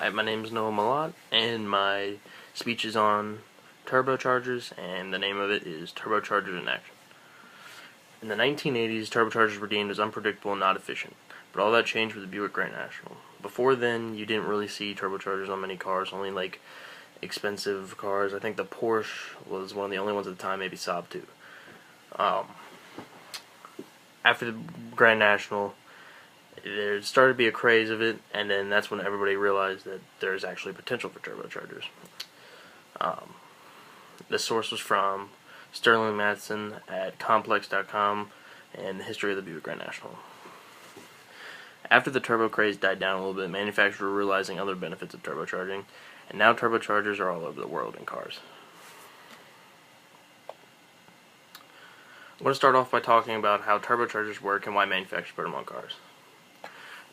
Hi, my name is Noah Malott, and my speech is on turbochargers, and the name of it is Turbochargers in Action. In the 1980s, turbochargers were deemed as unpredictable and not efficient, but all that changed with the Buick Grand National. Before then, you didn't really see turbochargers on many cars, only like expensive cars. I think the Porsche was one of the only ones at the time, maybe Saab too. After the Grand National, there started to be a craze of it, and then that's when everybody realized that there's actually potential for turbochargers. The source was from Sterling Matson at Complex.com and the history of the Buick Grand National. After the turbo craze died down a little bit, manufacturers were realizing other benefits of turbocharging, and now turbochargers are all over the world in cars. I want to start off by talking about how turbochargers work and why manufacturers put them on cars.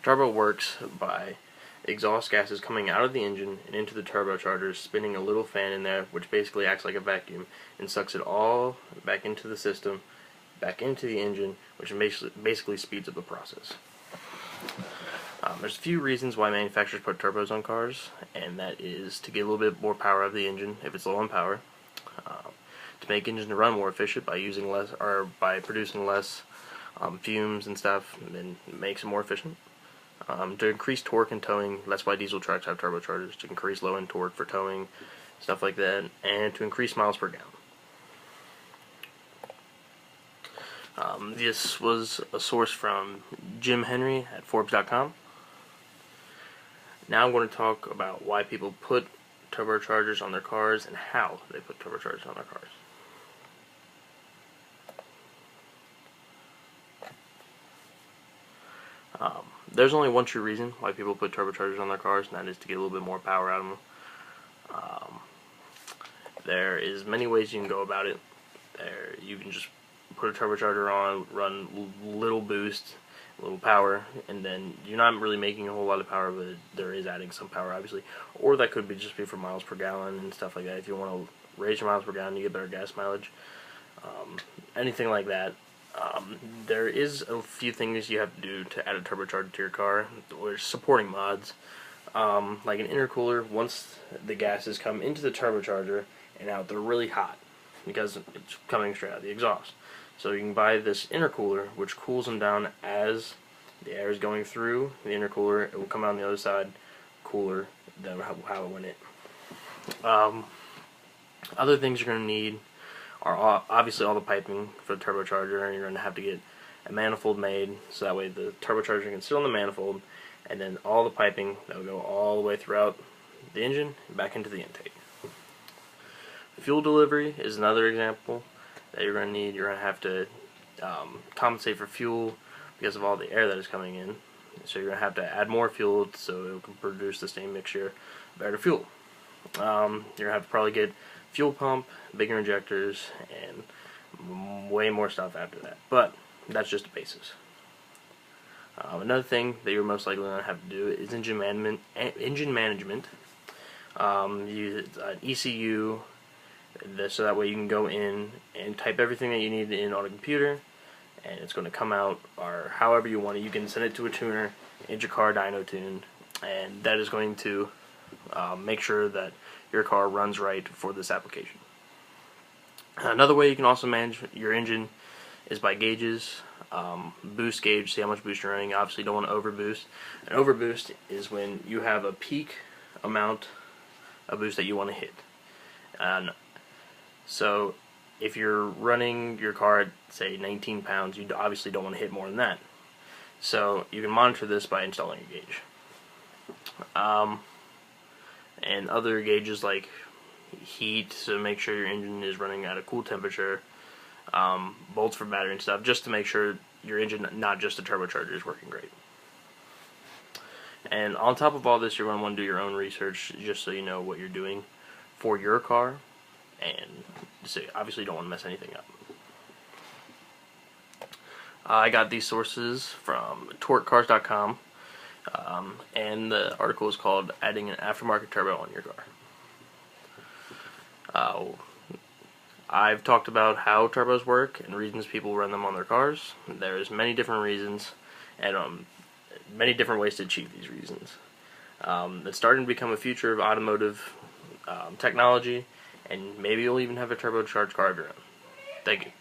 Turbo works by exhaust gases coming out of the engine and into the turbochargers, spinning a little fan in there, which basically acts like a vacuum and sucks it all back into the system, back into the engine, which basically speeds up the process. There's a few reasons why manufacturers put turbos on cars, and that is to get a little bit more power out of the engine if it's low on power, to make engines run more efficient by using less or by producing less fumes and stuff, and makes it more efficient. To increase torque and towing, that's why diesel trucks have turbochargers, to increase low end torque for towing, stuff like that, and to increase miles per gallon. This was a source from Jim Henry at Forbes.com. Now I'm going to talk about why people put turbochargers on their cars and how they put turbochargers on their cars. There's only one true reason why people put turbochargers on their cars, and that is to get a little bit more power out of them. There is many ways you can go about it. You can just put a turbocharger on, run little boost, little power, and then you're not really making a whole lot of power, but there is adding some power, obviously. Or that could be just be for miles per gallon and stuff like that. If you want to raise your miles per gallon, you get better gas mileage. Anything like that. There is a few things you have to do to add a turbocharger to your car, or supporting mods. Like an intercooler, once the gases come into the turbocharger and out, they're really hot because it's coming straight out of the exhaust. So you can buy this intercooler, which cools them down as the air is going through the intercooler. It will come out on the other side cooler than how it went in. Other things you're going to need are obviously all the piping for the turbocharger, and you're going to have to get a manifold made so that way the turbocharger can sit on the manifold, and then all the piping that will go all the way throughout the engine and back into the intake. Fuel delivery is another example that you're going to need. You're going to have to compensate for fuel because of all the air that is coming in, so you're going to have to add more fuel so it can produce the same mixture of better fuel. You're going to have to probably get fuel pump, bigger injectors, and way more stuff after that. But that's just the basis. Another thing that you're most likely going to have to do is engine management. Use an ECU, so that way you can go in and type everything that you need in on a computer, and it's going to come out or however you want it. You can send it to a tuner, get your car dyno tuned, and that is going to make sure that your car runs right for this application. Another way you can also manage your engine is by gauges. Boost gauge, see how much boost you're running. Obviously, you don't want to overboost. An overboost is when you have a peak amount of boost that you want to hit. And so, if you're running your car at, say, 19 pounds, you obviously don't want to hit more than that. So, you can monitor this by installing a gauge. And other gauges like heat, so make sure your engine is running at a cool temperature, bolts for battery and stuff, just to make sure your engine, not just the turbocharger, is working great. And on top of all this, you're going to want to do your own research just so you know what you're doing for your car, and so obviously you don't want to mess anything up. I got these sources from TorqueCars.com. And the article is called "Adding an Aftermarket Turbo on Your Car." I've talked about how turbos work and reasons people run them on their cars. There's many different reasons and many different ways to achieve these reasons. It's starting to become a future of automotive technology, and maybe you'll even have a turbocharged car of your own. Thank you.